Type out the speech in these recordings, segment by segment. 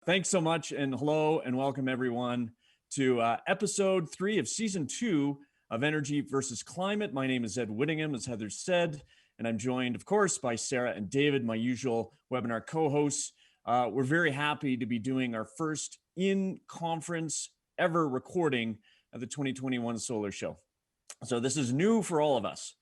Thanks so much, and hello and welcome everyone to episode 3 of season 2 of Energy versus Climate. My name is Ed Whittingham, as Heather said, and I'm joined, of course, by Sarah and David, my usual webinar co-hosts. We're very happy to be doing our first in-conference ever recording of the 2021 Solar Show. So this is new for all of us.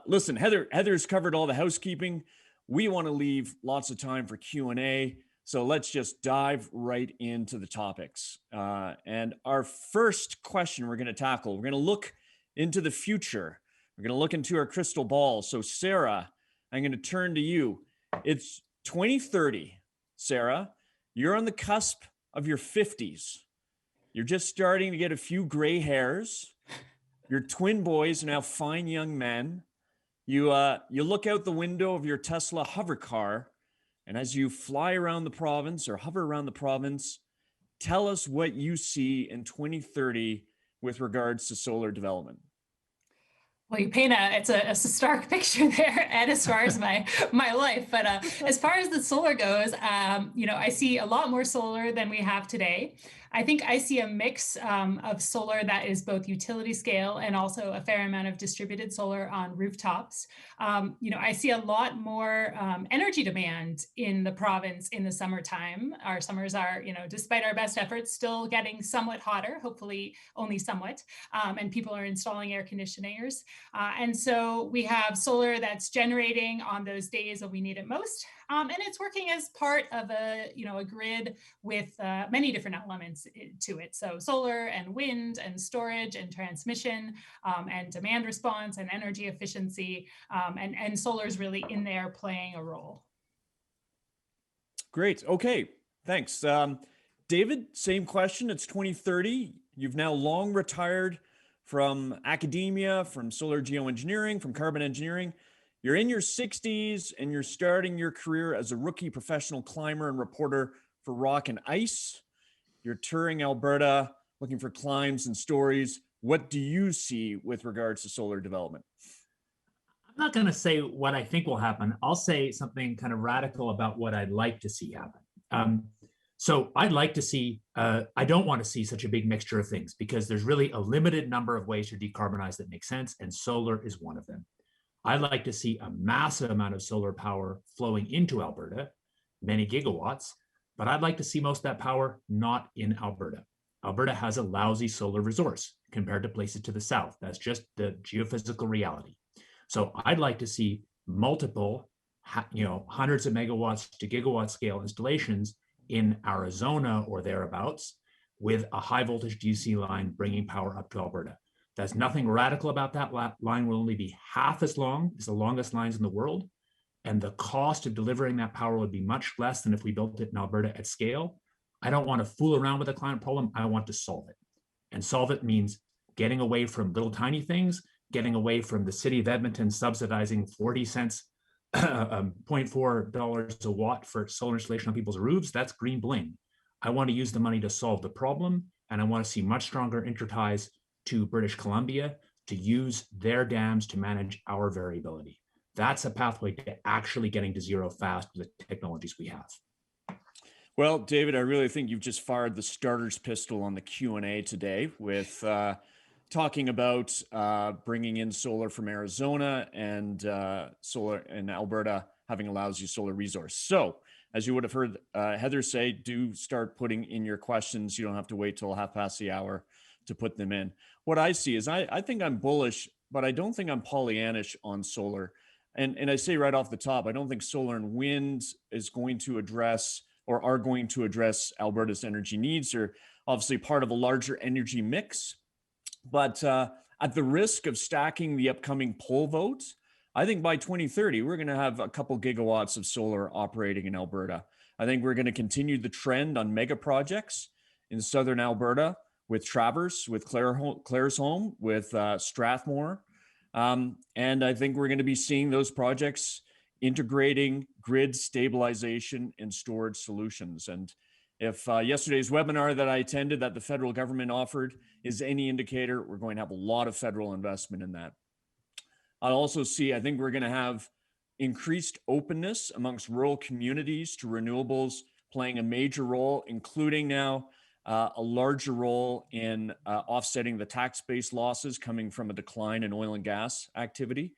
Listen, Heather's covered all the housekeeping. We want to leave lots of time for Q&A. So let's just dive right into the topics. And our first question we're going to tackle, we're going to look into the future. We're going to look into our crystal ball. So Sarah, I'm going to turn to you. It's 2030. Sarah, you're on the cusp of your 50s. You're just starting to get a few gray hairs. Your twin boys are now fine young men. You look out the window of your Tesla hover car, and as you fly around the province or hover around the province, tell us what you see in 2030 with regards to solar development. Well, you paint it's a stark picture there, Ed, as far as my life. But as far as the solar goes, I see a lot more solar than we have today. I think I see a mix of solar that is both utility scale and also a fair amount of distributed solar on rooftops. I see a lot more energy demand in the province in the summertime. Our summers are, despite our best efforts, still getting somewhat hotter, hopefully only somewhat, and people are installing air conditioners. And so we have solar that's generating on those days when we need it most. And it's working as part of a grid with many different elements to it. So solar and wind and storage and transmission and demand response and energy efficiency. And solar is really in there playing a role. Great. Okay. Thanks. David, same question. It's 2030. You've now long retired from academia, from solar geoengineering, from carbon engineering. You're in your 60s and you're starting your career as a rookie professional climber and reporter for Rock and Ice. You're touring Alberta, looking for climbs and stories. What do you see with regards to solar development? I'm not going to say what I think will happen. I'll say something kind of radical about what I'd like to see happen. So I'd like to see, I don't want to see such a big mixture of things because there's really a limited number of ways to decarbonize that make sense, and solar is one of them. I'd like to see a massive amount of solar power flowing into Alberta, many gigawatts, but I'd like to see most of that power not in Alberta. Alberta has a lousy solar resource compared to places to the south. That's just the geophysical reality. So I'd like to see multiple, hundreds of megawatts to gigawatt scale installations in Arizona or thereabouts with a high voltage DC line bringing power up to Alberta. There's nothing radical about that. Line will only be half as long as the longest lines in the world. And the cost of delivering that power would be much less than if we built it in Alberta at scale. I don't want to fool around with the climate problem. I want to solve it. And solve it means getting away from little tiny things, getting away from the city of Edmonton subsidizing 40 cents, $0.4 a watt for solar installation on people's roofs. That's green bling. I want to use the money to solve the problem. And I want to see much stronger interties to British Columbia to use their dams to manage our variability. That's a pathway to actually getting to zero fast with the technologies we have. Well, David, I really think you've just fired the starter's pistol on the Q&A today with talking about bringing in solar from Arizona and solar in Alberta having a lousy solar resource. So as you would have heard Heather say, do start putting in your questions. You don't have to wait till hour to put them in. What I see is I think I'm bullish, but I don't think I'm Pollyannish on solar. And I say right off the top, I don't think solar and wind is going to address or are going to address Alberta's energy needs. They're obviously part of a larger energy mix. But at the risk of stacking the upcoming poll votes, I think by 2030, we're going to have a couple gigawatts of solar operating in Alberta. I think we're going to continue the trend on mega projects in southern Alberta with Traverse, with Claresholm, with Strathmore. And I think we're going to be seeing those projects integrating grid stabilization and storage solutions. And if yesterday's webinar that I attended that the federal government offered is any indicator, we're going to have a lot of federal investment in that. I also see, I think we're going to have increased openness amongst rural communities to renewables playing a major role, including now a larger role in offsetting the tax-based losses coming from a decline in oil and gas activity.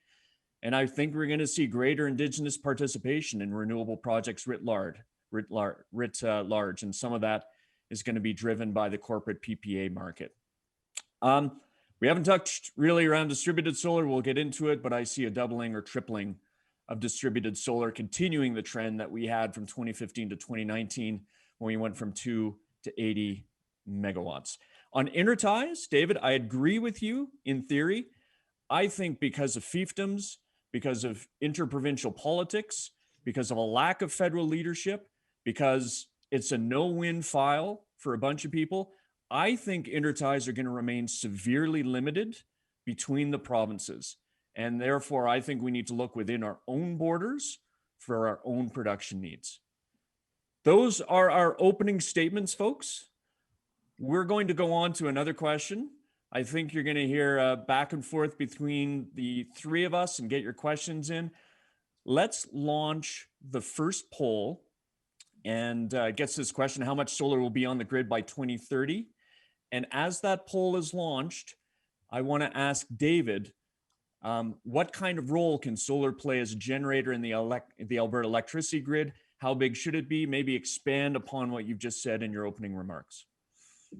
And I think we're going to see greater Indigenous participation in renewable projects writ large. And some of that is going to be driven by the corporate PPA market. We haven't touched really around distributed solar. We'll get into it, but I see a doubling or tripling of distributed solar, continuing the trend that we had from 2015 to 2019, when we went from 2 to 80 megawatts. On interties, David, I agree with you in theory. I think because of fiefdoms, because of interprovincial politics, because of a lack of federal leadership, because it's a no-win file for a bunch of people, I think interties are going to remain severely limited between the provinces. And therefore, I think we need to look within our own borders for our own production needs. Those are our opening statements, folks. We're going to go on to another question. I think you're going to hear back and forth between the three of us and get your questions in. Let's launch the first poll, and it gets this question: how much solar will be on the grid by 2030? And as that poll is launched, I want to ask David, what kind of role can solar play as a generator in the Alberta electricity grid? How big should it be? Maybe expand upon what you've just said in your opening remarks. You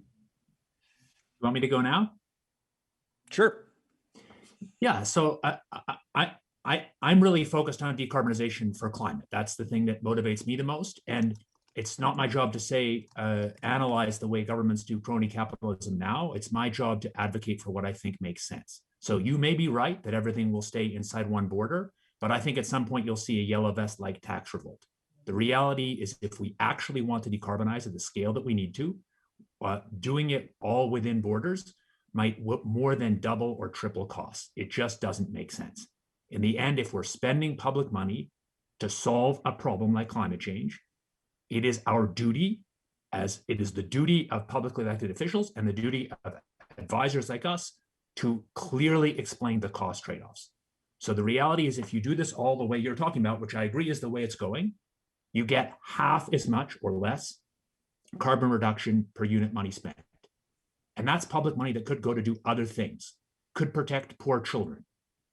want me to go now? Sure. Yeah, so I'm really focused on decarbonization for climate. That's the thing that motivates me the most. And it's not my job to say, analyze the way governments do crony capitalism now. It's my job to advocate for what I think makes sense. So you may be right that everything will stay inside one border, but I think at some point you'll see a yellow vest-like tax revolt. The reality is, if we actually want to decarbonize at the scale that we need to, doing it all within borders might more than double or triple costs. It just doesn't make sense. In the end, if we're spending public money to solve a problem like climate change, it is our duty, as it is the duty of publicly elected officials and the duty of advisors like us, to clearly explain the cost trade-offs. So the reality is, if you do this all the way you're talking about, which I agree is the way it's going, you get half as much or less carbon reduction per unit money spent. And that's public money that could go to do other things, could protect poor children,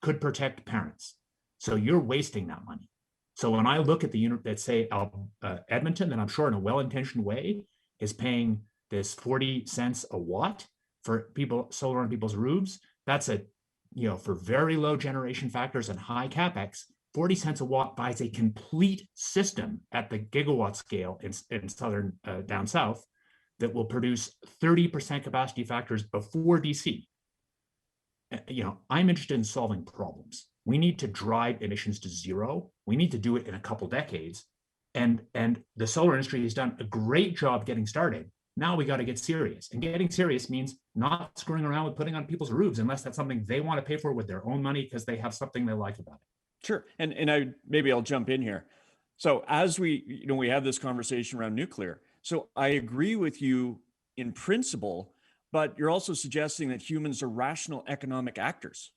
could protect parents. So you're wasting that money. So when I look at the unit that, say, Edmonton, that I'm sure in a well-intentioned way is paying this 40 cents a watt for people, solar on people's roofs, that's for very low generation factors and high capex, 40 cents a watt buys a complete system at the gigawatt scale in southern down south that will produce 30% capacity factors before DC. I'm interested in solving problems. We need to drive emissions to zero. We need to do it in a couple decades. And the solar industry has done a great job getting started. Now we got to get serious. And getting serious means not screwing around with putting on people's roofs unless that's something they want to pay for with their own money because they have something they like about it. Sure. And maybe I'll jump in here. So as we have this conversation around nuclear, so I agree with you in principle, but you're also suggesting that humans are rational economic actors.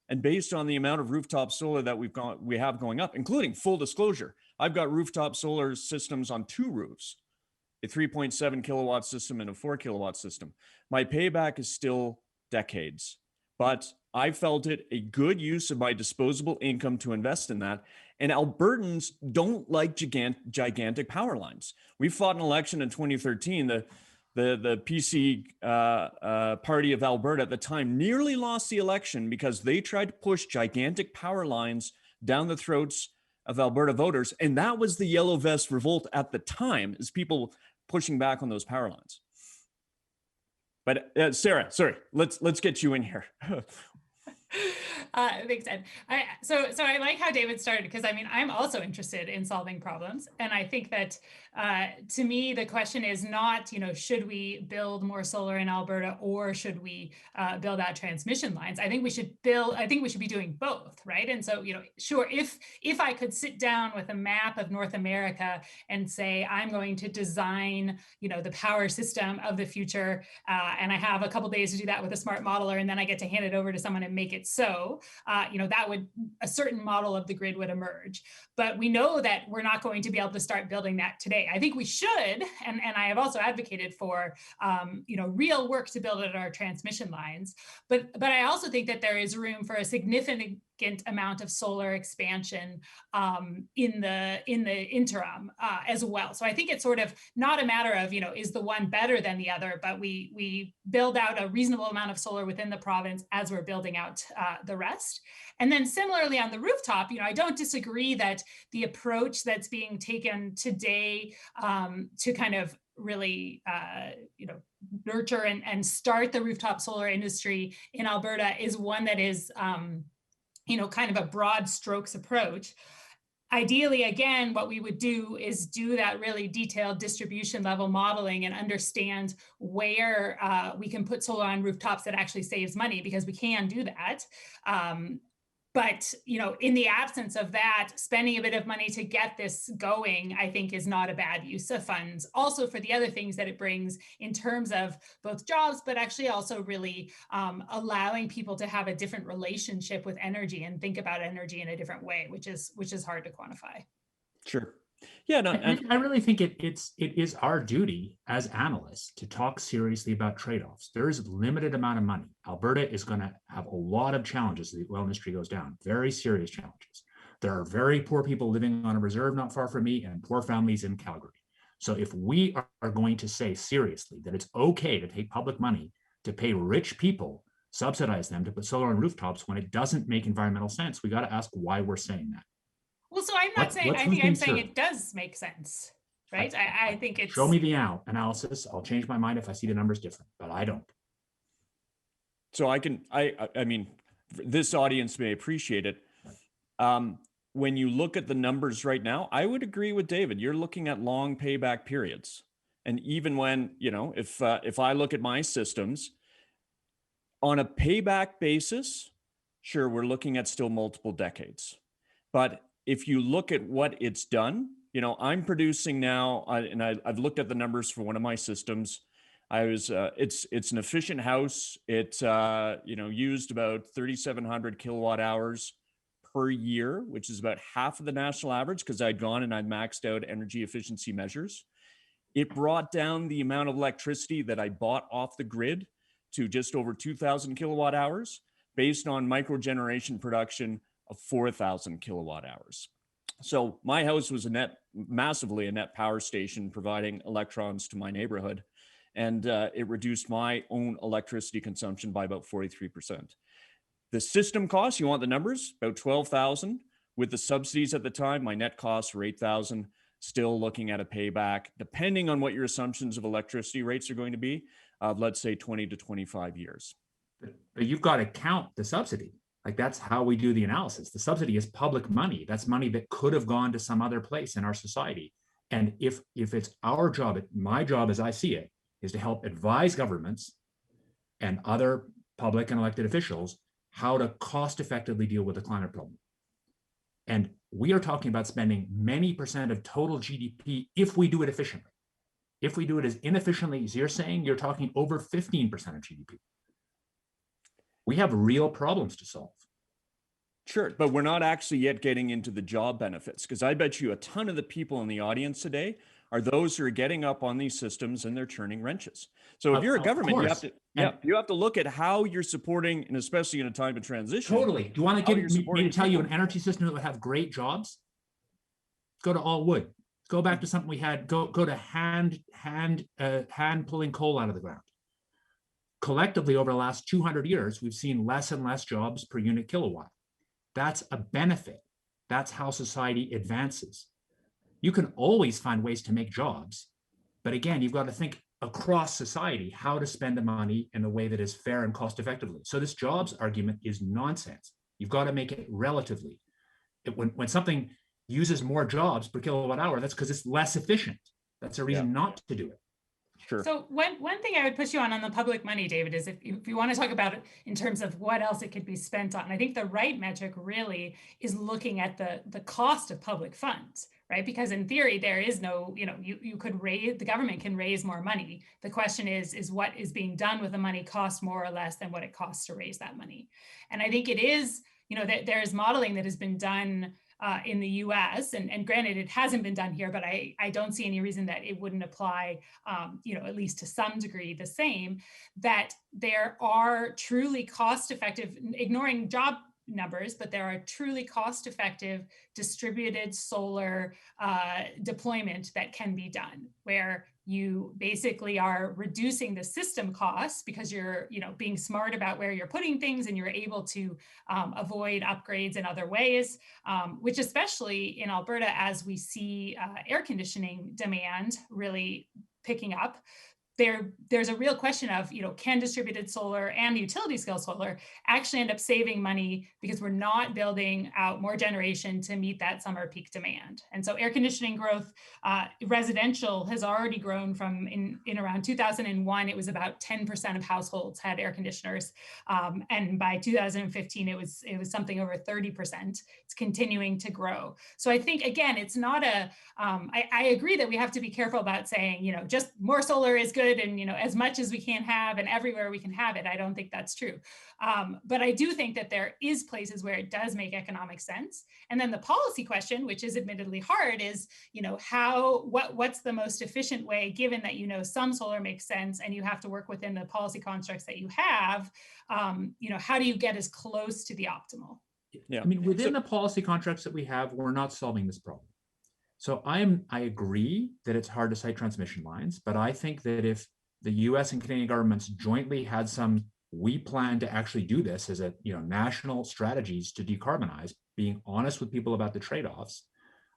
And based on the amount of rooftop solar that we have going up, including full disclosure, I've got rooftop solar systems on 2 roofs, a 3.7 kilowatt system and a 4 kilowatt system. My payback is still decades, but I felt it a good use of my disposable income to invest in that. And Albertans don't like gigantic power lines. We fought an election in 2013. The PC party of Alberta at the time nearly lost the election because they tried to push gigantic power lines down the throats of Alberta voters. And that was the yellow vest revolt at the time, is people pushing back on those power lines. But Sarah, sorry, let's get you in here. Thanks, Ed. So I like how David started, because I'm also interested in solving problems. And I think that to me, the question is not, should we build more solar in Alberta or should we build out transmission lines? I think we should be doing both, right? And so, sure, if I could sit down with a map of North America and say, I'm going to design, the power system of the future, and I have a couple days to do that with a smart modeler, and then I get to hand it over to someone and make it so, a certain model of the grid would emerge. But we know that we're not going to be able to start building that today. way. I think we should, and I have also advocated for real work to build out our transmission lines. But I also think that there is room for a significant amount of solar expansion in the interim as well. So I think it's sort of not a matter of, is the one better than the other, but we build out a reasonable amount of solar within the province as we're building out the rest. And then similarly on the rooftop, I don't disagree that the approach that's being taken today to kind of really nurture and start the rooftop solar industry in Alberta is one that is kind of a broad strokes approach. Ideally, again, what we would do is do that really detailed distribution level modeling and understand where we can put solar on rooftops that actually saves money, because we can do that. But, in the absence of that, spending a bit of money to get this going, I think is not a bad use of funds. Also for the other things that it brings in terms of both jobs, but actually also really allowing people to have a different relationship with energy and think about energy in a different way, which is hard to quantify. Sure. Yeah, no, and I really think it is our duty as analysts to talk seriously about trade-offs. There is a limited amount of money. Alberta is going to have a lot of challenges as the oil industry goes down, very serious challenges. There are very poor people living on a reserve not far from me and poor families in Calgary. So if we are going to say seriously that it's okay to take public money to pay rich people, subsidize them to put solar on rooftops when it doesn't make environmental sense, we got to ask why we're saying that. Well, so I'm not saying, I think I'm saying it does make sense, right? I think it's... Show me the analysis. I'll change my mind if I see the numbers different, but I don't. So I mean, this audience may appreciate it. When you look at the numbers right now, I would agree with David. You're looking at long payback periods. And even when, if I look at my systems on a payback basis, sure, we're looking at still multiple decades. But if you look at what it's done, I'm producing now, and I've looked at the numbers for one of my systems. It's an efficient house. It, used about 3,700 kilowatt hours per year, which is about half of the national average, because I'd gone and I maxed out energy efficiency measures. It brought down the amount of electricity that I bought off the grid to just over 2,000 kilowatt hours based on microgeneration production of 4,000 kilowatt hours. So my house was massively a net power station, providing electrons to my neighborhood. And it reduced my own electricity consumption by about 43%. The system cost, you want the numbers, about 12,000. With the subsidies at the time, my net costs were 8,000. Still looking at a payback, depending on what your assumptions of electricity rates are going to be, of let's say 20 to 25 years. But you've got to count the subsidy. Like, that's how we do the analysis. The subsidy is public money. That's money that could have gone to some other place in our society. And if it's our job, my job as I see it, is to help advise governments and other public and elected officials how to cost effectively deal with the climate problem. And we are talking about spending many percent of total GDP if we do it efficiently. If we do it as inefficiently as you're saying, you're talking over 15% of GDP. We have real problems to solve. Sure, but we're not actually yet getting into the job benefits, because I bet you a ton of the people in the audience today are those who are getting up on these systems and they're turning wrenches. So if you're a government, you have to look at how you're supporting, and especially in a time of transition. Totally. Do you want to me to tell you an energy system that would have great jobs? Go to all wood. Go back to something we had. Go to hand pulling coal out of the ground. Collectively, over the last 200 years, we've seen less and less jobs per unit kilowatt. That's a benefit. That's how society advances. You can always find ways to make jobs, but again, you've got to think across society how to spend the money in a way that is fair and cost effectively. So this jobs argument is nonsense. You've got to make it relatively. When something uses more jobs per kilowatt hour, that's because it's less efficient. That's a reason not to do it. Sure. So one thing I would push you on the public money, David, is if you want to talk about it in terms of what else it could be spent on, I think the right metric really is looking at the cost of public funds, right? Because in theory, there is no, you could raise, the government can raise more money. The question is what is being done with the money costs more or less than what it costs to raise that money. And I think it is, that there is modeling that has been done in the US, and granted, it hasn't been done here, but I don't see any reason that it wouldn't apply, at least to some degree the same, that there are truly cost-effective, ignoring job numbers, but there are truly cost-effective distributed solar deployment that can be done, where you basically are reducing the system costs because you're being smart about where you're putting things, and you're able to avoid upgrades in other ways, which especially in Alberta, as we see air conditioning demand really picking up, there's a real question of, can distributed solar and utility scale solar actually end up saving money because we're not building out more generation to meet that summer peak demand. And so air conditioning growth, residential has already grown from in around 2001, it was about 10% of households had air conditioners. And by 2015, it was something over 30%. It's continuing to grow. So I think, again, it's not I agree that we have to be careful about saying, just more solar is good, and as much as we can have and everywhere we can have it. I don't think that's true, but I do think that there is places where it does make economic sense. And then the policy question, which is admittedly hard, is what's the most efficient way, given that some solar makes sense and you have to work within the policy constructs that you have. How do you get as close to the optimal? Yeah, I mean, within the policy contracts that we have, we're not solving this problem. So I agree that it's hard to site transmission lines, but I think that if the US and Canadian governments jointly had we plan to actually do this as national strategies to decarbonize, being honest with people about the trade-offs,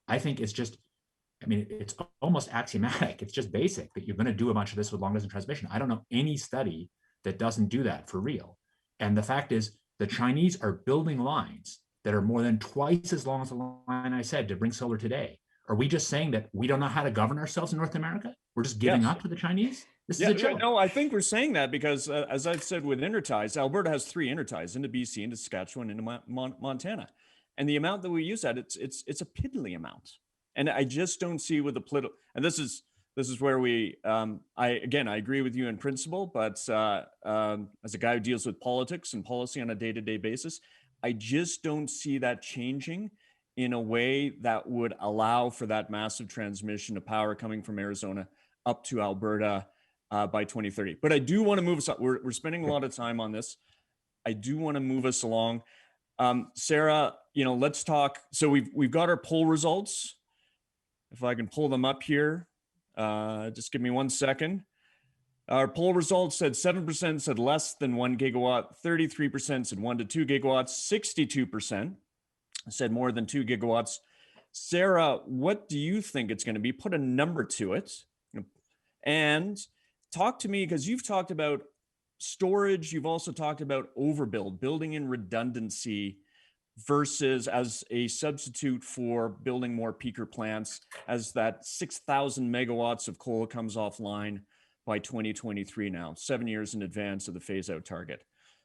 I think it's almost axiomatic. It's just basic that you're going to do a bunch of this with long distance transmission. I don't know any study that doesn't do that for real. And the fact is, the Chinese are building lines that are more than twice as long as the line I said to bring solar today. Are we just saying that we don't know how to govern ourselves in North America? We're just giving up to the Chinese? This is a joke. No, I think we're saying that because, as I've said with interties, Alberta has 3 interties into BC, into Saskatchewan, into Montana. And the amount that we use it's a piddly amount. And I just don't see with the political, and this is where we, I agree with you in principle, but as a guy who deals with politics and policy on a day-to-day basis, I just don't see that changing in a way that would allow for that massive transmission of power coming from Arizona up to Alberta by 2030. But I do want to move us up. We're spending a lot of time on this. I do want to move us along. Sarah, let's talk. So we've got our poll results. If I can pull them up here, just give me 1 second. Our poll results said 7% said less than 1 gigawatt, 33% said 1 to 2 gigawatts, 62% said more than 2 gigawatts. Sarah, what do you think it's going to be? Put a number to it. And talk to me, because you've talked about storage. You've also talked about overbuild, building in redundancy versus as a substitute for building more peaker plants as that 6,000 megawatts of coal comes offline by 2023 now, 7 years in advance of the phase out target.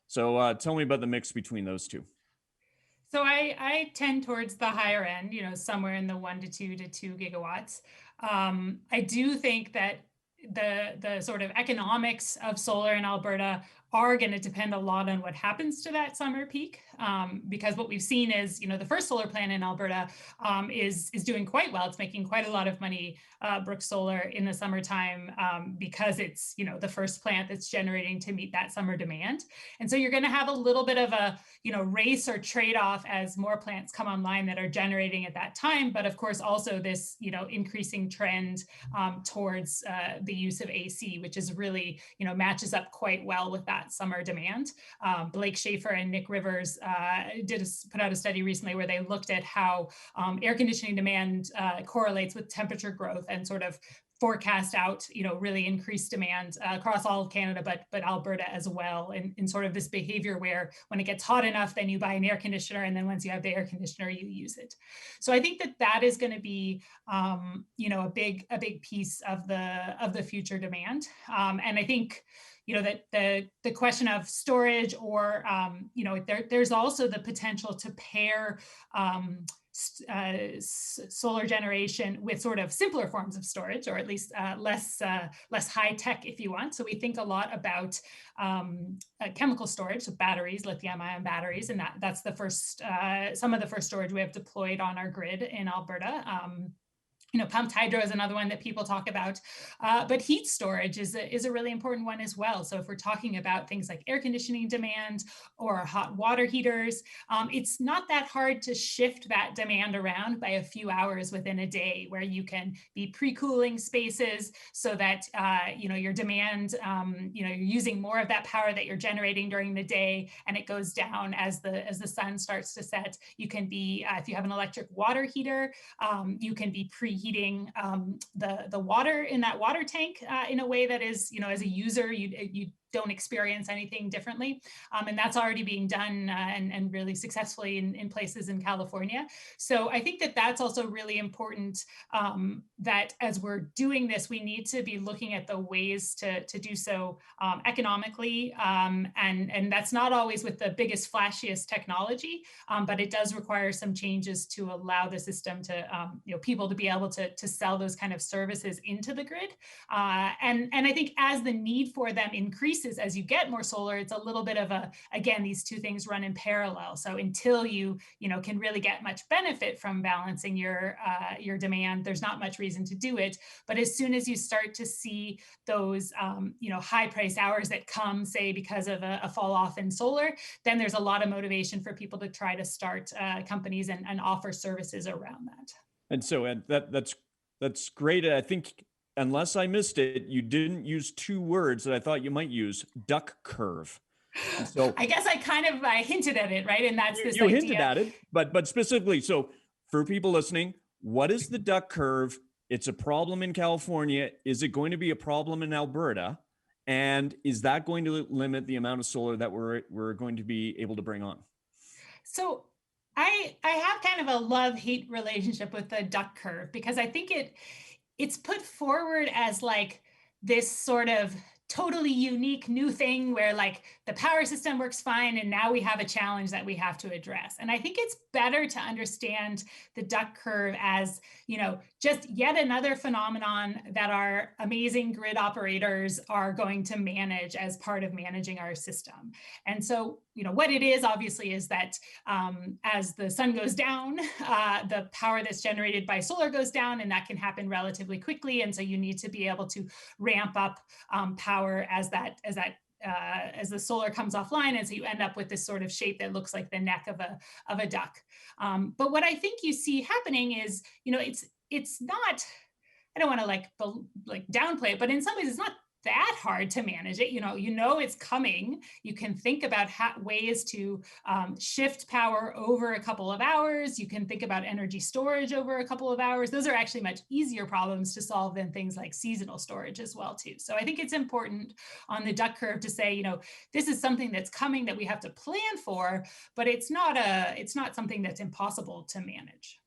So tell me about the mix between those two. So I tend towards the higher end, somewhere in the 1 to 2 gigawatts. I do think that the sort of economics of solar in Alberta are going to depend a lot on what happens to that summer peak, because what we've seen is, the first solar plant in Alberta is doing quite well. It's making quite a lot of money, Brook Solar, in the summertime, because it's, the first plant that's generating to meet that summer demand. And so you're going to have a little bit of a, race or trade-off as more plants come online that are generating at that time. But of course, also this, increasing trend towards the use of AC, which is really, matches up quite well with that summer demand. Blake Schaefer and Nick Rivers put out a study recently where they looked at how air conditioning demand correlates with temperature growth and sort of forecast out, really increased demand across all of Canada, but Alberta as well, in sort of this behavior where when it gets hot enough, then you buy an air conditioner, and then once you have the air conditioner, you use it. So I think that is going to be, a big piece of the future demand, and I think. That the question of storage or, there's also the potential to pair solar generation with sort of simpler forms of storage, or at least less high tech, if you want. So we think a lot about chemical storage, so batteries, lithium-ion batteries, and that's the first, some of the first storage we have deployed on our grid in Alberta. Pumped hydro is another one that people talk about, but heat storage is a really important one as well. So if we're talking about things like air conditioning demand or hot water heaters, it's not that hard to shift that demand around by a few hours within a day, where you can be pre-cooling spaces so that your demand, you're using more of that power that you're generating during the day, and it goes down as the sun starts to set. You can be, if you have an electric water heater, you can be preheating the water in that water tank in a way that is, as a user, you don't experience anything differently. And that's already being done and really successfully in places in California. So I think that that's also really important, that as we're doing this, we need to be looking at the ways to do so economically. And that's not always with the biggest, flashiest technology, but it does require some changes to allow the system to, people to be able to sell those kind of services into the grid. And I think as the need for them increases, as you get more solar, it's a little bit of again, these two things run in parallel. So until you can really get much benefit from balancing your demand, there's not much reason to do it. But as soon as you start to see those high price hours that come, say, because of a fall off in solar, then there's a lot of motivation for people to try to start companies and offer services around that. And so that's great. I think, unless I missed it, you didn't use two words that I thought you might use: duck curve. And so I guess I kind of hinted at it, right? And that's this you idea. hinted at it, but specifically, so for people listening, what is the duck curve? It's a problem in California. Is it going to be a problem in Alberta? And is that going to limit the amount of solar that we're going to be able to bring on? So I have kind of a love-hate relationship with the duck curve, because I think it's put forward as like this sort of totally unique new thing where like the power system works fine and now we have a challenge that we have to address. And I think it's better to understand the duck curve as, just yet another phenomenon that our amazing grid operators are going to manage as part of managing our system. And so, what it is obviously is that as the sun goes down, the power that's generated by solar goes down, and that can happen relatively quickly. And so you need to be able to ramp up power as the solar comes offline, and so you end up with this sort of shape that looks like the neck of a duck. But what I think you see happening is, it's not. I don't want to like downplay it, but in some ways it's not that hard to manage it. It's coming. You can think about ways to shift power over a couple of hours. You can think about energy storage over a couple of hours. Those are actually much easier problems to solve than things like seasonal storage as well too. So I think it's important on the duck curve to say, this is something that's coming that we have to plan for, but it's not something that's impossible to manage.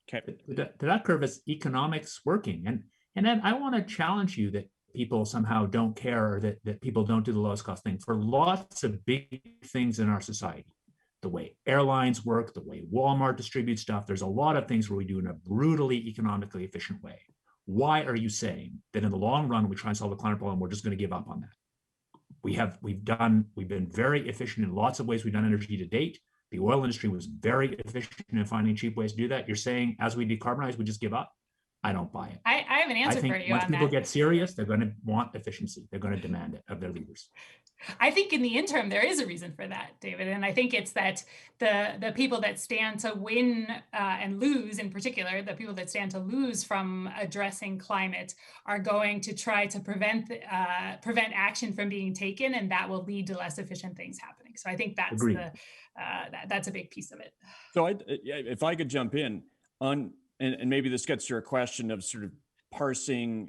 Okay. The duck curve is economics working. And then I want to challenge you that people somehow don't care, or that people don't do the lowest cost thing for lots of big things in our society. The way airlines work, the way Walmart distributes stuff, there's a lot of things where we do in a brutally economically efficient way. Why are you saying that in the long run, we try and solve the climate problem, we're just going to give up on that? We've been very efficient in lots of ways. We've done energy to date. The oil industry was very efficient in finding cheap ways to do that. You're saying as we decarbonize, we just give up? I don't buy it. I have an answer for you on that. Once people get serious, they're going to want efficiency. They're going to demand it of their leaders. I think in the interim, there is a reason for that, David. And I think it's that the people that stand to win and lose, in particular, the people that stand to lose from addressing climate are going to try to prevent action from being taken, and that will lead to less efficient things happening. So I think that's that's a big piece of it. So if I could jump in on, and maybe this gets to your question of sort of parsing,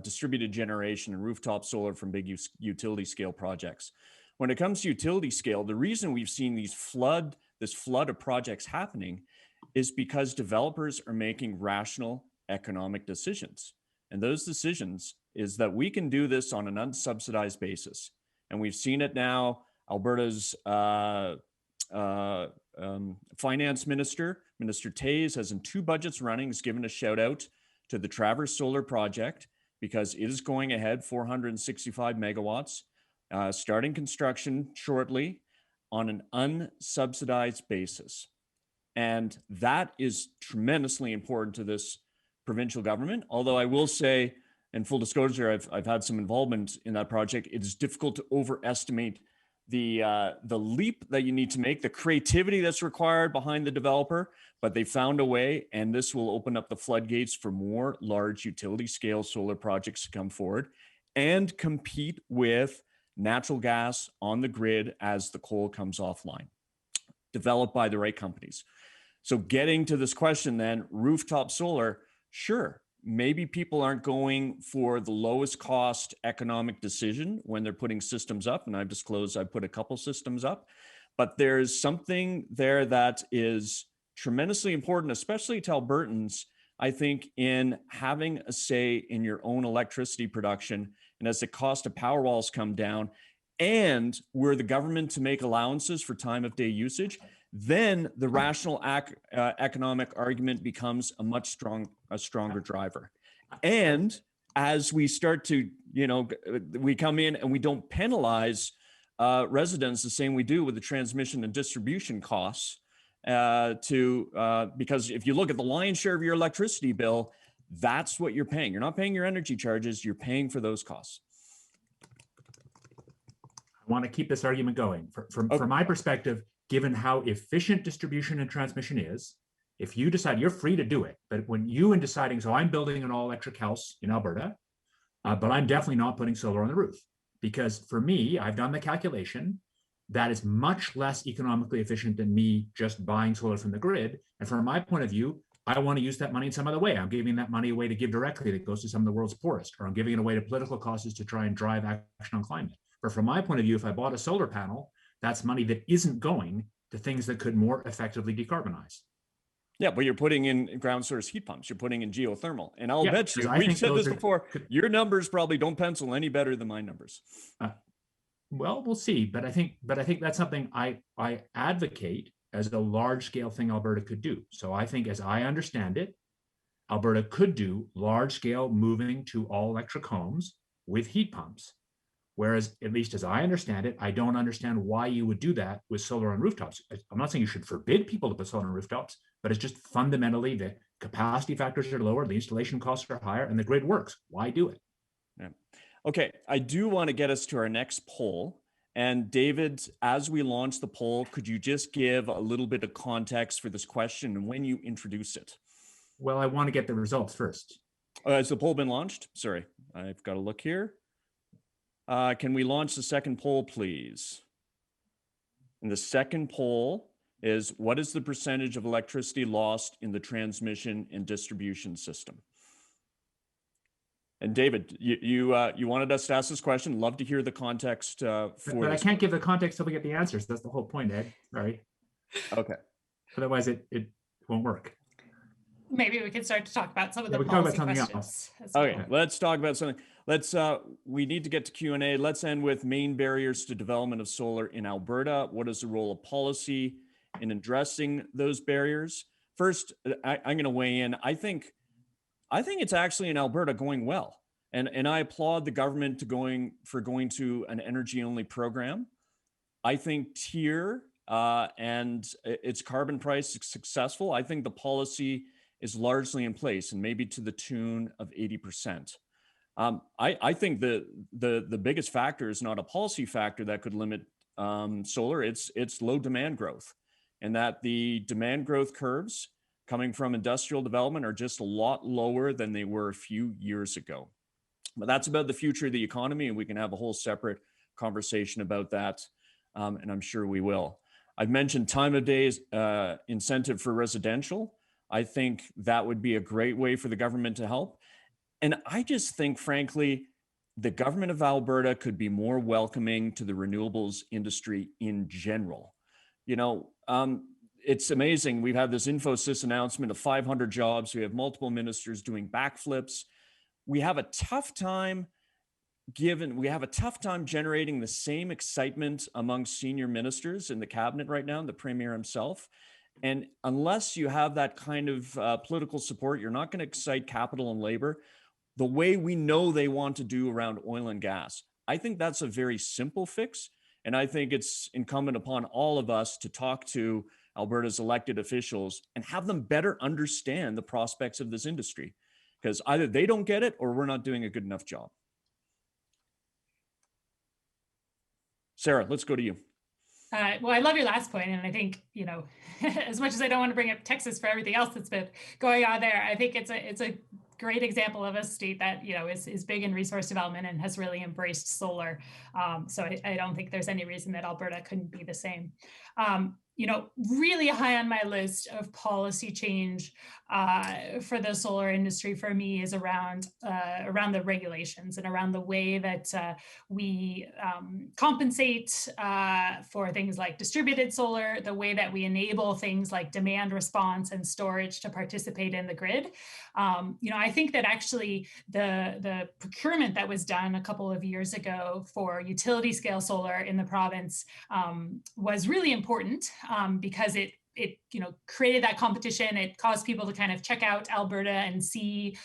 distributed generation and rooftop solar from big utility scale projects. When it comes to utility scale, the reason we've seen this flood of projects happening is because developers are making rational economic decisions. And those decisions is that we can do this on an unsubsidized basis. And we've seen it now. Alberta's finance minister, Minister Tays, has in 2 budgets running, has given a shout out to the Traverse Solar Project because it is going ahead, 465 megawatts, starting construction shortly on an unsubsidized basis. And that is tremendously important to this provincial government. Although I will say, in full disclosure, I've had some involvement in that project. It is difficult to overestimate the leap that you need to make, the creativity that's required behind the developer, but they found a way, and this will open up the floodgates for more large utility scale solar projects to come forward and compete with natural gas on the grid as the coal comes offline, developed by the right companies. So getting to this question then, rooftop solar, sure, maybe people aren't going for the lowest cost economic decision when they're putting systems up. And I've disclosed I've put a couple systems up, but there's something there that is tremendously important, especially to Albertans, I think, in having a say in your own electricity production. And as the cost of power walls come down, and were the government to make allowances for time of day usage, then the rational economic argument becomes a much stronger driver. And as we start to, we come in and we don't penalize residents the same we do with the transmission and distribution costs, because if you look at the lion's share of your electricity bill, that's what you're paying. You're not paying your energy charges, you're paying for those costs. I want to keep this argument going. From my perspective, given how efficient distribution and transmission is, if you decide, you're free to do it, but when you in deciding, so I'm building an all electric house in Alberta, but I'm definitely not putting solar on the roof, because for me, I've done the calculation, that is much less economically efficient than me just buying solar from the grid. And from my point of view, I want to use that money in some other way. I'm giving that money away to give directly that goes to some of the world's poorest, or I'm giving it away to political causes to try and drive action on climate. But from my point of view, if I bought a solar panel, that's money that isn't going to things that could more effectively decarbonize. Yeah, but you're putting in ground source heat pumps, you're putting in geothermal. And I'll bet you, we've said this before, your numbers probably don't pencil any better than my numbers. Well, we'll see. But I think that's something I advocate as a large scale thing Alberta could do. So I think, as I understand it, Alberta could do large scale moving to all electric homes with heat pumps. Whereas, at least as I understand it, I don't understand why you would do that with solar on rooftops. I'm not saying you should forbid people to put solar on rooftops, but it's just fundamentally the capacity factors are lower, the installation costs are higher, and the grid works. Why do it? Yeah. Okay, I do want to get us to our next poll. And David, as we launch the poll, could you just give a little bit of context for this question and when you introduce it? Well, I want to get the results first. Has the poll been launched? Sorry, I've got to look here. Can we launch the second poll, please? And the second poll is, what is the percentage of electricity lost in the transmission and distribution system? And David, you wanted us to ask this question. Love to hear the context but I can't give the context till we get the answers. That's the whole point, Ed. Sorry. Okay. Otherwise, it won't work. Maybe we could start to talk about some of the policy questions. Okay, let's talk about something. We need to get to Q&A. Let's end with main barriers to development of solar in Alberta. What is the role of policy in addressing those barriers? First, I'm going to weigh in. I think it's actually in Alberta going well. And I applaud the government for going to an energy-only program. I think TIER and its carbon price is successful. I think the policy is largely in place, and maybe to the tune of 80%. I think the biggest factor is not a policy factor that could limit solar. It's low demand growth, and that the demand growth curves coming from industrial development are just a lot lower than they were a few years ago. But that's about the future of the economy, and we can have a whole separate conversation about that, and I'm sure we will. I've mentioned time of day incentive for residential. I think that would be a great way for the government to help. And I just think, frankly, the government of Alberta could be more welcoming to the renewables industry in general. It's amazing. We've had this Infosys announcement of 500 jobs. We have multiple ministers doing backflips. We have a tough time given we have a tough time generating the same excitement among senior ministers in the cabinet right now, and the premier himself. And unless you have that kind of political support, you're not going to excite capital and labor the way we know they want to do around oil and gas. I think that's a very simple fix. And I think it's incumbent upon all of us to talk to Alberta's elected officials and have them better understand the prospects of this industry, because either they don't get it or we're not doing a good enough job. Sarah, let's go to you. Well, I love your last point, and I think, as much as I don't want to bring up Texas for everything else that's been going on there, I think it's a great example of a state that is big in resource development and has really embraced solar. So I don't think there's any reason that Alberta couldn't be the same. Really high on my list of policy change for the solar industry for me is around the regulations and around the way that we compensate for things like distributed solar, the way that we enable things like demand response and storage to participate in the grid. I think that actually the procurement that was done a couple of years ago for utility scale solar in the province was really important because it created that competition. It caused people to kind of check out Alberta and see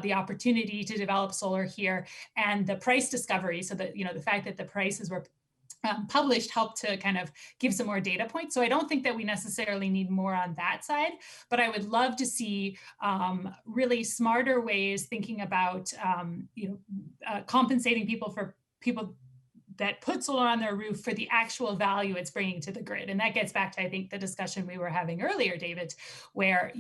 the opportunity to develop solar here, and the price discovery. So that the fact that the prices were published helped to kind of give some more data points. So I don't think that we necessarily need more on that side, but I would love to see really smarter ways thinking about compensating people for people that put solar on their roof for the actual value it's bringing to the grid. And that gets back to, I think, the discussion we were having earlier, David, where,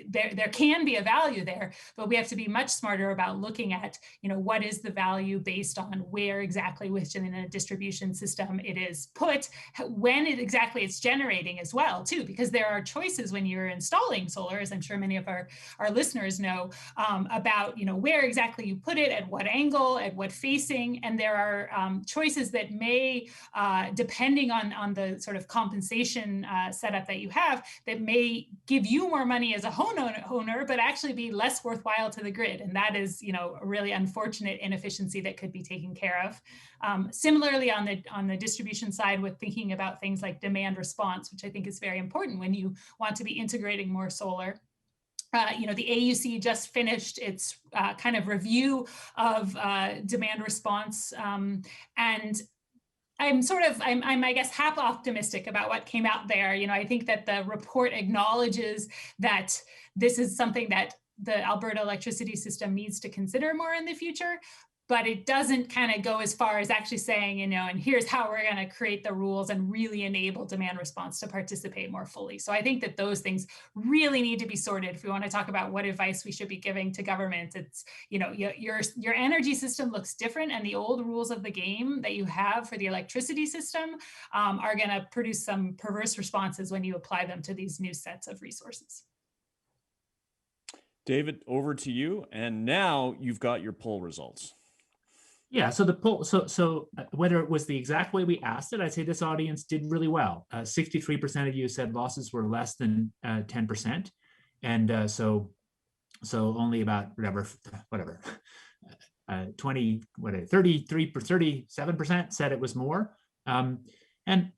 there can be a value there, but we have to be much smarter about looking at, what is the value based on where exactly within a distribution system it is put, when exactly it's generating as well, too, because there are choices when you're installing solar, as I'm sure many of our listeners know, about, where exactly you put it, at what angle, at what facing, and there are choices that may, depending on the sort of compensation setup that you have, that may give you more money as a homeowner, but actually be less worthwhile to the grid. And that is, a really unfortunate inefficiency that could be taken care of. Similarly, on the distribution side, with thinking about things like demand response, which I think is very important when you want to be integrating more solar. The AUC just finished its kind of review of demand response, and I'm I guess, half optimistic about what came out there. I think that the report acknowledges that this is something that the Alberta electricity system needs to consider more in the future, but it doesn't kind of go as far as actually saying, and here's how we're going to create the rules and really enable demand response to participate more fully. So I think that those things really need to be sorted. If we want to talk about what advice we should be giving to government, it's, your energy system looks different, and the old rules of the game that you have for the electricity system are going to produce some perverse responses when you apply them to these new sets of resources. David, over to you. And now you've got your poll results. Yeah, so the poll, so whether it was the exact way we asked it, I'd say this audience did really well. 63% of you said losses were less than 10%, and so only about whatever 37% said it was more. And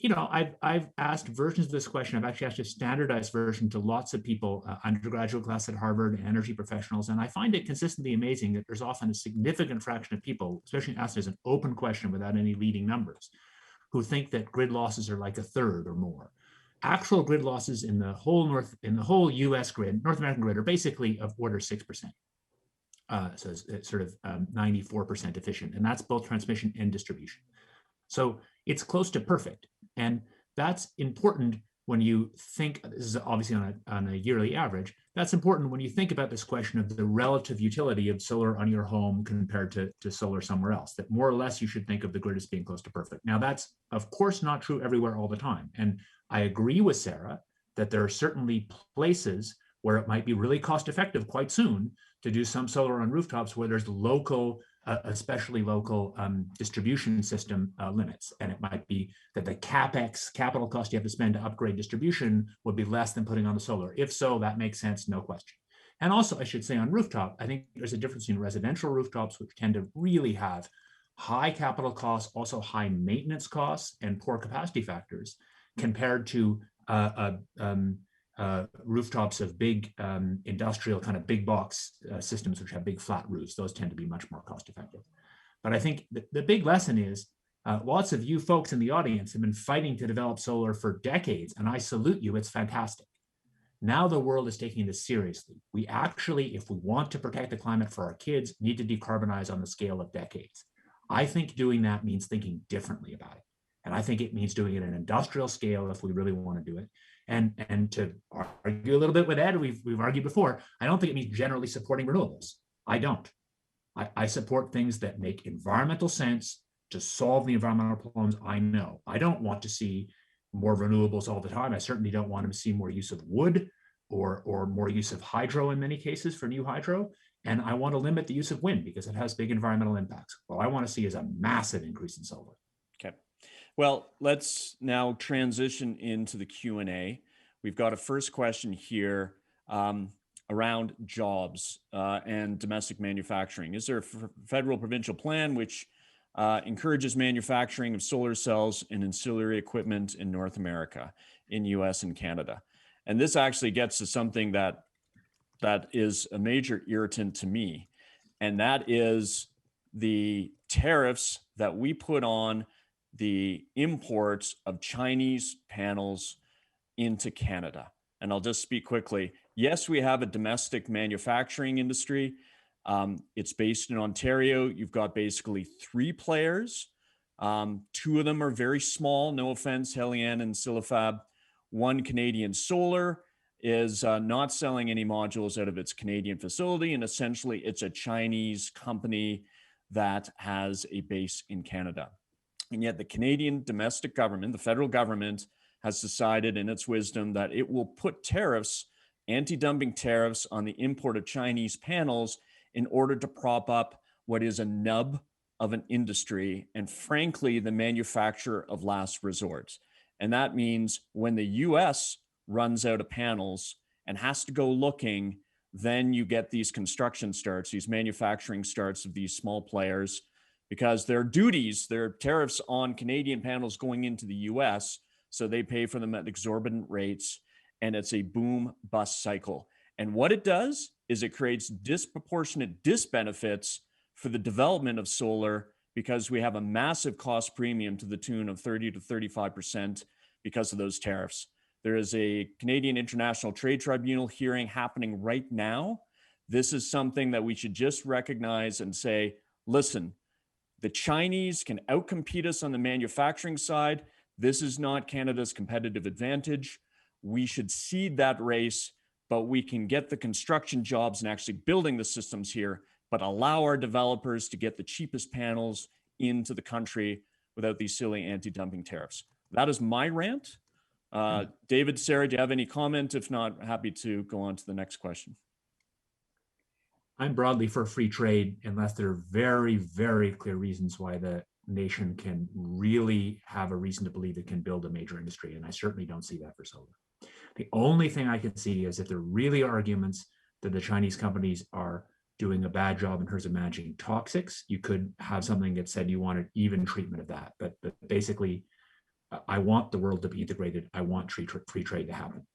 I've asked versions of this question. I've actually asked a standardized version to lots of people, undergraduate class at Harvard, energy professionals, and I find it consistently amazing that there's often a significant fraction of people, especially asked as an open question without any leading numbers, who think that grid losses are like a third or more. Actual grid losses in the whole U.S. grid, North American grid, are basically of order 6%. So it's sort of 94% efficient, and that's both transmission and distribution. So it's close to perfect. And that's important when you think, this is obviously on a yearly average, that's important when you think about this question of the relative utility of solar on your home compared to solar somewhere else, that more or less you should think of the grid as being close to perfect. Now that's of course not true everywhere all the time. And I agree with Sarah that there are certainly places where it might be really cost effective quite soon to do some solar on rooftops where there's local, especially local distribution system limits. And it might be that the capital cost you have to spend to upgrade distribution would be less than putting on the solar. If so, that makes sense, no question. And also, I should say on rooftop, I think there's a difference in residential rooftops, which tend to really have high capital costs, also high maintenance costs and poor capacity factors compared to rooftops of big industrial kind of big box systems, which have big flat roofs. Those tend to be much more cost effective. But I think the big lesson is lots of you folks in the audience have been fighting to develop solar for decades, and I salute you. It's fantastic. Now the world is taking this seriously. We actually, if we want to protect the climate for our kids, need to decarbonize on the scale of decades. I think doing that means thinking differently about it. And I think it means doing it at an industrial scale if we really want to do it. And to argue a little bit with Ed, we've argued before, I don't think it means generally supporting renewables. I don't. I support things that make environmental sense to solve the environmental problems I know. I don't want to see more renewables all the time. I certainly don't want to see more use of wood or more use of hydro in many cases for new hydro. And I want to limit the use of wind because it has big environmental impacts. What I want to see is a massive increase in solar. Okay. Well, let's now transition into the Q&A. We've got a first question here around jobs and domestic manufacturing. Is there a federal provincial plan which encourages manufacturing of solar cells and ancillary equipment in North America, in US and Canada? And this actually gets to something that is a major irritant to me, and that is the tariffs that we put on the imports of Chinese panels into Canada. And I'll just speak quickly. Yes, we have a domestic manufacturing industry. It's based in Ontario. You've got basically 3 players. 2 of them are very small, no offense, Helian and Silifab. One, Canadian Solar, is not selling any modules out of its Canadian facility. And essentially, it's a Chinese company that has a base in Canada. And yet the Canadian domestic government, the federal government, has decided in its wisdom that it will put tariffs, anti-dumping tariffs on the import of Chinese panels in order to prop up what is a nub of an industry and, frankly, the manufacturer of last resort. And that means when the US runs out of panels and has to go looking, then you get these construction starts, these manufacturing starts of these small players, because there are duties, there are tariffs on Canadian panels going into the US, so they pay for them at exorbitant rates, and it's a boom bust cycle. And what it does is it creates disproportionate disbenefits for the development of solar because we have a massive cost premium to the tune of 30 to 35% because of those tariffs. There is a Canadian International Trade Tribunal hearing happening right now. This is something that we should just recognize and say, listen, the Chinese can outcompete us on the manufacturing side. This is not Canada's competitive advantage. We should cede that race, but we can get the construction jobs and actually building the systems here, but allow our developers to get the cheapest panels into the country without these silly anti-dumping tariffs. That is my rant. David, Sarah, do you have any comment? If not, happy to go on to the next question. I'm broadly for free trade unless there are very, very clear reasons why the nation can really have a reason to believe it can build a major industry. And I certainly don't see that for solar. The only thing I can see is if there really are arguments that the Chinese companies are doing a bad job in terms of managing toxics, you could have something that said you wanted even treatment of that. But basically, I want the world to be integrated. I want free trade to happen.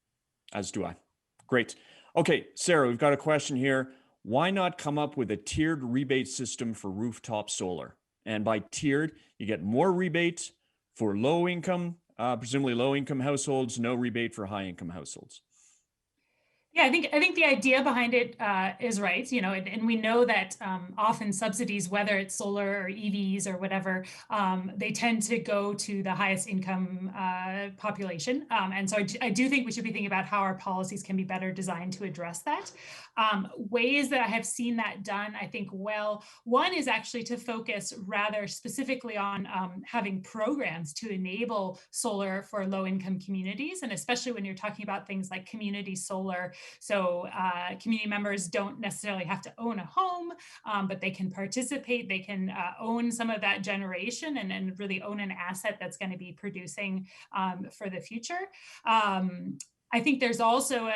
As do I. Great. Okay, Sarah, we've got a question here. Why not come up with a tiered rebate system for rooftop solar? And by tiered, you get more rebate for low income, presumably low income households, no rebate for high income households. Yeah, I think the idea behind it is right. You know, and we know that often subsidies, whether it's solar or EVs or whatever, they tend to go to the highest income population. And so I do think we should be thinking about how our policies can be better designed to address that. Ways that I have seen that done, I think, well, one is actually to focus rather specifically on having programs to enable solar for low income communities. And especially when you're talking about things like community solar. So community members don't necessarily have to own a home, but they can participate. They can own some of that generation and really own an asset that's going to be producing for the future. I think there's also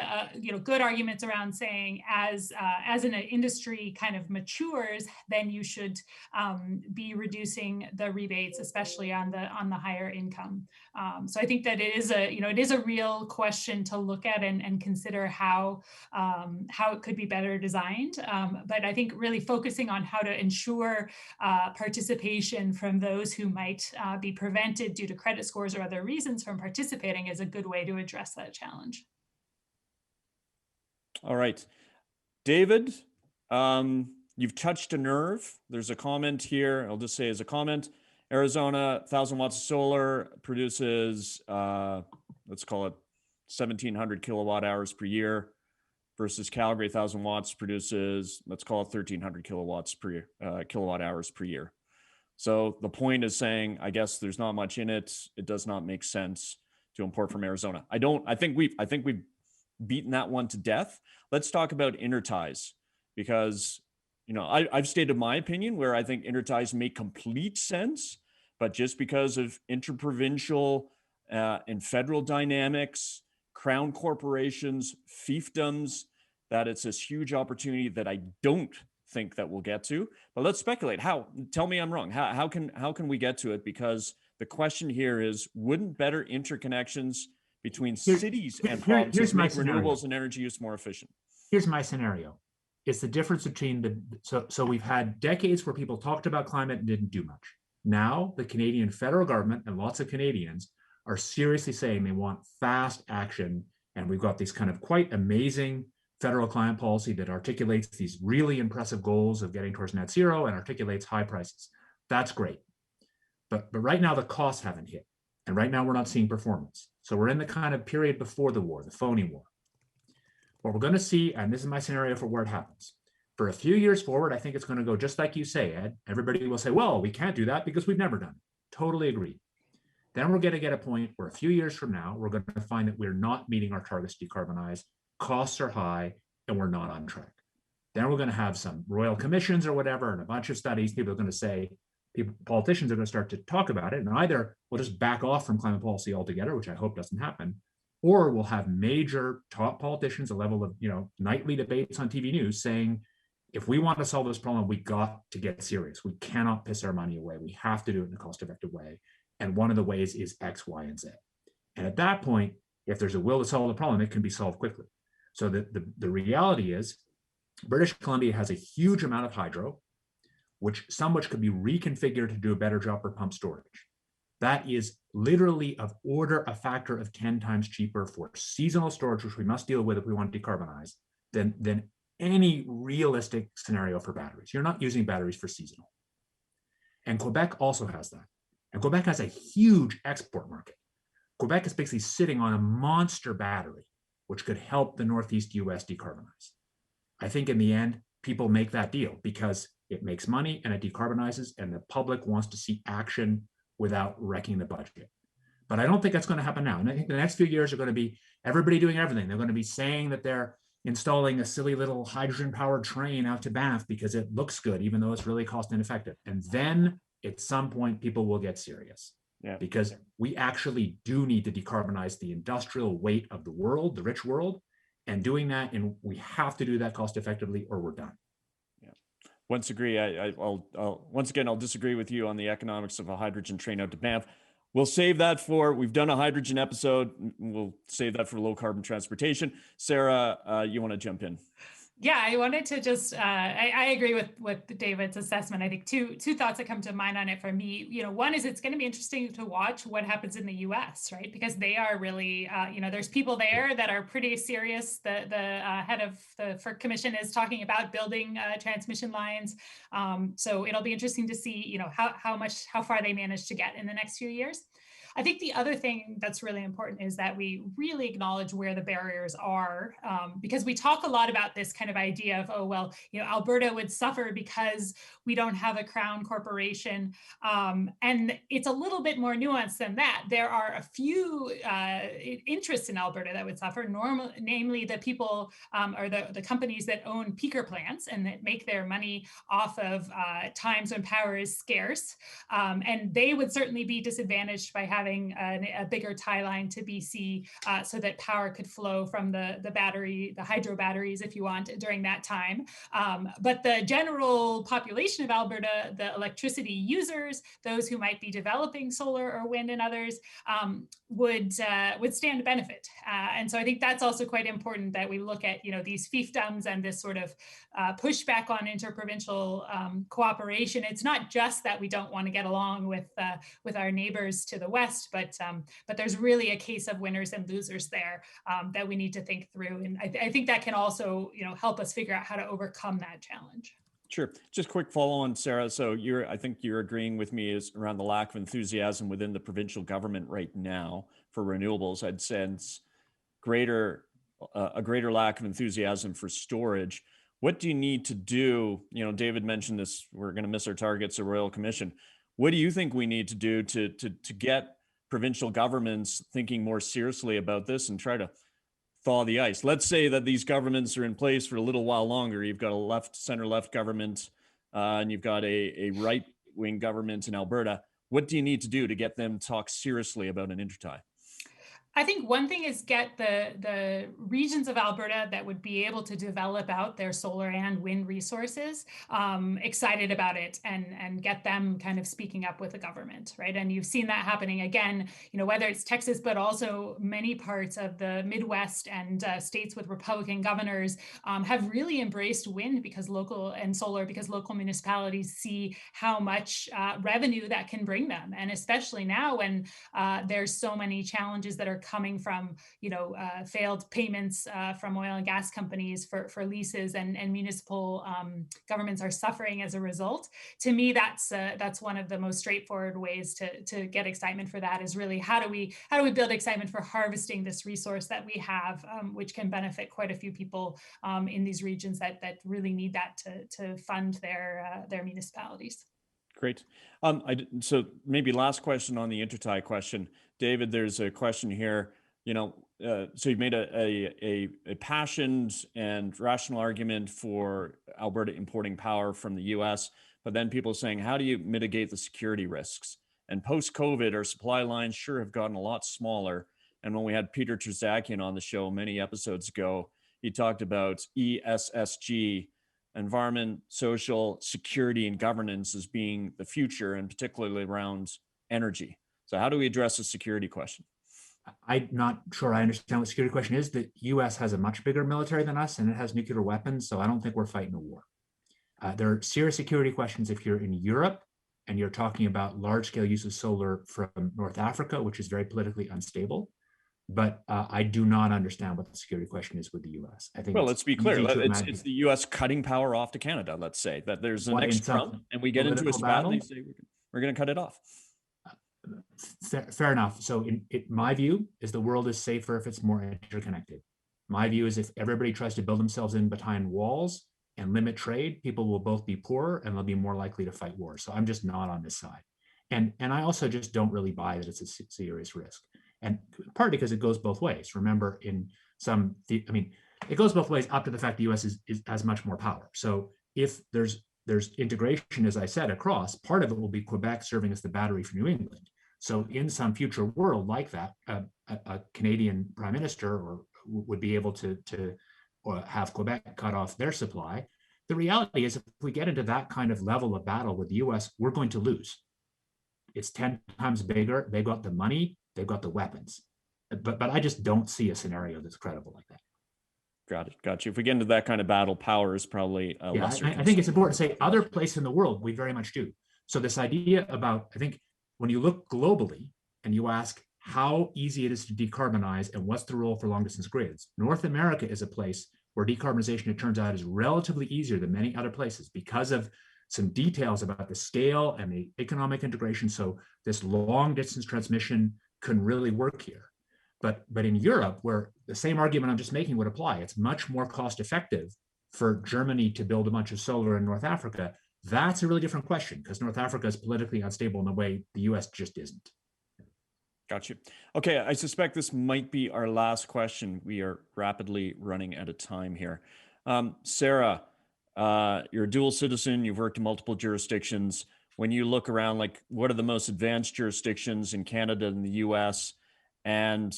good arguments around saying as an industry kind of matures, then you should be reducing the rebates, especially on the higher income. So I think that it is a real question to look at and consider how it could be better designed. But I think really focusing on how to ensure participation from those who might be prevented due to credit scores or other reasons from participating is a good way to address that challenge. All right. David, you've touched a nerve. There's a comment here. I'll just say as a comment, Arizona, 1,000 watts of solar produces, let's call it 1,700 kilowatt hours per year versus Calgary, 1,000 watts produces, let's call it 1,300 kilowatt hours per year. So the point is saying, I guess there's not much in it. It does not make sense to import from Arizona. I think we've beaten that one to death. Let's talk about interties, because I've stated my opinion where I think interties make complete sense, but just because of interprovincial and federal dynamics, crown corporations, fiefdoms, that it's this huge opportunity that I don't think that we'll get to. But let's speculate. How? Tell me I'm wrong. How can we get to it? Because the question here is, wouldn't better interconnections between cities and provinces make renewables and energy use more efficient? Here's my scenario. It's the difference between so we've had decades where people talked about climate and didn't do much. Now the Canadian federal government and lots of Canadians are seriously saying they want fast action. And we've got these kind of quite amazing federal climate policy that articulates these really impressive goals of getting towards net zero and articulates high prices. That's great. But right now the costs haven't hit. And right now we're not seeing performance. So we're in the kind of period before the war, the phony war. What we're going to see, and this is my scenario for where it happens, for a few years forward, I think it's going to go just like you say, Ed. Everybody will say, well, we can't do that because we've never done it. Totally agree. Then we're going to get a point where a few years from now, we're going to find that we're not meeting our targets to decarbonize, costs are high, and we're not on track. Then we're going to have some royal commissions or whatever, and a bunch of studies. People are going to say, politicians are going to start to talk about it, and either we'll just back off from climate policy altogether, which I hope doesn't happen, or we'll have major top politicians, a level of nightly debates on TV news saying, if we want to solve this problem, we got to get serious. We cannot piss our money away. We have to do it in a cost-effective way. And one of the ways is X, Y, and Z. And at that point, if there's a will to solve the problem, it can be solved quickly. So the reality is British Columbia has a huge amount of hydro, which could be reconfigured to do a better job for pump storage. That is literally a factor of 10 times cheaper for seasonal storage, which we must deal with if we want to decarbonize, than any realistic scenario for batteries. You're not using batteries for seasonal. And Quebec also has that. And Quebec has a huge export market. Quebec is basically sitting on a monster battery, which could help the Northeast US decarbonize. I think in the end, people make that deal because it makes money and it decarbonizes, and the public wants to see action without wrecking the budget. But I don't think that's going to happen now. And I think the next few years are going to be everybody doing everything. They're going to be saying that they're installing a silly little hydrogen-powered train out to Banff because it looks good, even though it's really cost ineffective. And then at some point, people will get serious. Yeah. Because we actually do need to decarbonize the industrial weight of the world, the rich world, and doing that, and we have to do that cost effectively or we're done. Yeah. Once again, I'll disagree with you on the economics of a hydrogen train out to Banff. We'll save that we've done a hydrogen episode. We'll save that for low carbon transportation. Sarah, you want to jump in? Yeah, I wanted to just, I agree with David's assessment. I think two thoughts that come to mind on it for me, one is it's going to be interesting to watch what happens in the US, right? Because they are really, there's people there that are pretty serious. The head of the FERC Commission is talking about building transmission lines. So it'll be interesting to see, how far they manage to get in the next few years. I think the other thing that's really important is that we really acknowledge where the barriers are, because we talk a lot about this kind of idea of, Alberta would suffer because we don't have a crown corporation. And it's a little bit more nuanced than that. There are a few interests in Alberta that would suffer, namely the people or the companies that own peaker plants and that make their money off of times when power is scarce. And they would certainly be disadvantaged by having having a bigger tie line to BC so that power could flow from the hydro batteries, if you want, during that time. But the general population of Alberta, the electricity users, those who might be developing solar or wind and others, would stand to benefit. And so I think that's also quite important that we look at, these fiefdoms and this sort of pushback on interprovincial cooperation. It's not just that we don't want to get along with our neighbors to the west, but there's really a case of winners and losers there that we need to think through. And I think that can also, help us figure out how to overcome that challenge. Sure. Just quick follow on, Sarah. So I think you're agreeing with me is around the lack of enthusiasm within the provincial government right now for renewables. I'd sense a greater lack of enthusiasm for storage. What do you need to do? David mentioned this, we're going to miss our targets, a Royal Commission. What do you think we need to do to get provincial governments thinking more seriously about this and try to thaw the ice? Let's say that these governments are in place for a little while longer. You've got a center-left government, and you've got a right-wing government in Alberta. What do you need to do to get them to talk seriously about an intertie? I think one thing is get the regions of Alberta that would be able to develop out their solar and wind resources excited about it and get them kind of speaking up with the government, right? And you've seen that happening again, whether it's Texas, but also many parts of the Midwest and states with Republican governors have really embraced wind and solar because local municipalities see how much revenue that can bring them. And especially now when there's so many challenges that are coming from, failed payments from oil and gas companies for leases, and municipal governments are suffering as a result. To me, that's one of the most straightforward ways to get excitement for that is really how do we build excitement for harvesting this resource that we have, which can benefit quite a few people in these regions that really need that to fund their municipalities. Great. So maybe last question on the intertie question. David, there's a question here. So you've made a passioned and rational argument for Alberta importing power from the US, but then people are saying, how do you mitigate the security risks? And post-COVID, our supply lines sure have gotten a lot smaller. And when we had Peter Terzakian on the show many episodes ago, he talked about ESSG, environment, social, security, and governance as being the future, and particularly around energy. So how do we address the security question? I'm not sure I understand what the security question is. The US has a much bigger military than us, and it has nuclear weapons, so I don't think we're fighting a war. There are serious security questions if you're in Europe and you're talking about large-scale use of solar from North Africa, which is very politically unstable. But I do not understand what the security question is with the U.S. I think. Well, let's be clear. It's the U.S. cutting power off to Canada. Let's say that there's an next Trump, and we get into a spat, and they say we're going to cut it off. Fair enough. So, in my view, is the world is safer if it's more interconnected. My view is if everybody tries to build themselves in behind walls and limit trade, people will both be poorer and they'll be more likely to fight wars. So, I'm just not on this side, and I also just don't really buy that it's a serious risk. And partly because it goes both ways. Remember, it goes both ways up to the fact the U.S. has much more power. So if there's integration, as I said, across, part of it will be Quebec serving as the battery for New England. So in some future world like that, a Canadian prime minister would be able to have Quebec cut off their supply. The reality is, if we get into that kind of level of battle with the U.S., we're going to lose. It's 10 times bigger. They've got the money. They've got the weapons, but I just don't see a scenario that's credible like that. Got you. If we get into that kind of battle, power is probably lesser. I think it's important to say other places in the world, we very much do. So this idea about, I think when you look globally and you ask how easy it is to decarbonize and what's the role for long distance grids, North America is a place where decarbonization, it turns out, is relatively easier than many other places because of some details about the scale and the economic integration. So this long distance transmission can really work here. But in Europe, where the same argument I'm just making would apply, it's much more cost effective for Germany to build a bunch of solar in North Africa. That's a really different question because North Africa is politically unstable in a way the US just isn't. Got you. Okay, I suspect this might be our last question. We are rapidly running out of time here. Sarah, you're a dual citizen. You've worked in multiple jurisdictions. when you look around, like what are the most advanced jurisdictions in Canada and the US, and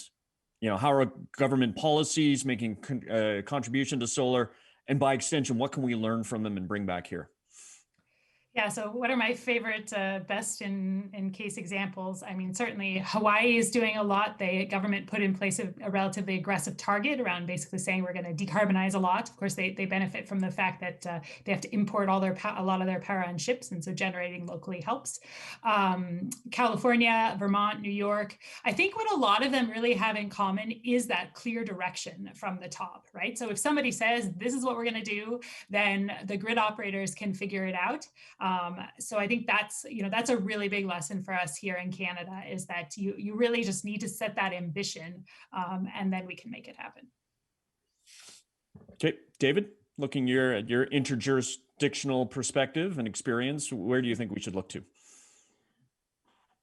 how are government policies making contribution to solar, and by extension, what can we learn from them and bring back here? Yeah, so what are my favorite best in case examples? I mean, certainly Hawaii is doing a lot. The government put in place a relatively aggressive target around basically saying we're going to decarbonize a lot. Of course, they benefit from the fact that they have to import a lot of their power on ships, and so generating locally helps. California, Vermont, New York. I think what a lot of them really have in common is that clear direction from the top, right? So if somebody says this is what we're going to do, then the grid operators can figure it out. So I think that's a really big lesson for us here in Canada, is that you really just need to set that ambition, and then we can make it happen. Okay, David, looking at your interjurisdictional perspective and experience, where do you think we should look to?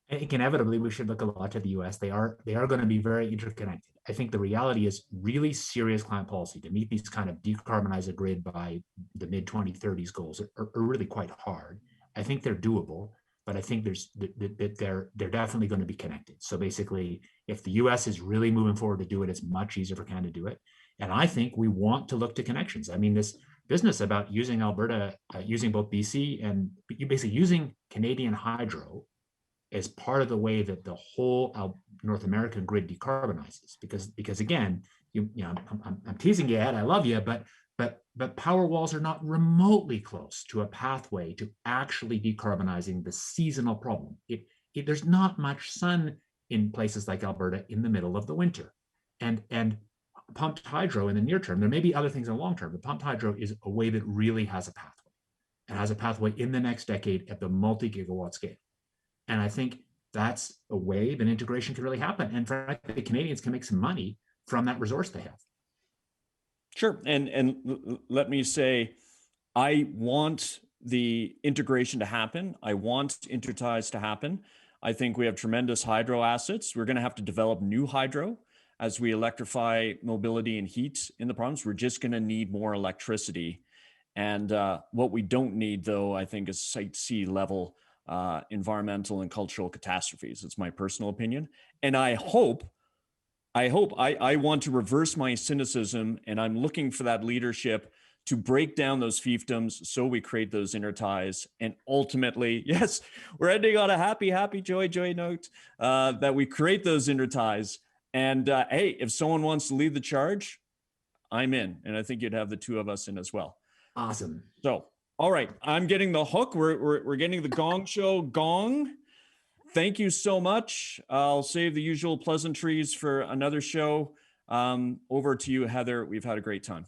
I think inevitably we should look a lot to the US. They are going to be very interconnected. I think the reality is really serious climate policy to meet these kind of decarbonize the grid by the mid 2030s goals are really quite hard. I think they're doable, but I think they're definitely going to be connected. So basically, if the US is really moving forward to do it, it's much easier for Canada to do it. And I think we want to look to connections. I mean, this business about using Alberta, using both BC and basically using Canadian hydro as part of the way that the whole North American grid decarbonizes, because again, I'm teasing you, Ed, I love you, but power walls are not remotely close to a pathway to actually decarbonizing the seasonal problem. There's not much sun in places like Alberta in the middle of the winter, and pumped hydro in the near term. There may be other things in the long term, but pumped hydro is a way that really has a pathway, and has a pathway in the next decade at the multi-gigawatt scale. And I think that's a way that integration can really happen. And frankly, the Canadians can make some money from that resource they have. Sure. And let me say, I want the integration to happen. I want interties to happen. I think we have tremendous hydro assets. We're going to have to develop new hydro as we electrify mobility and heat in the province. We're just going to need more electricity. And what we don't need, though, I think, is site sea level environmental and cultural catastrophes. It's my personal opinion. And I want to reverse my cynicism, and I'm looking for that leadership to break down those fiefdoms so we create those interties. And ultimately, yes, we're ending on a happy, joy note, that we create those interties. And hey, if someone wants to lead the charge, I'm in. And I think you'd have the two of us in as well. Awesome. So, all right, I'm getting the hook. We're getting the gong show gong. Thank you so much. I'll save the usual pleasantries for another show. Over to you, Heather. We've had a great time.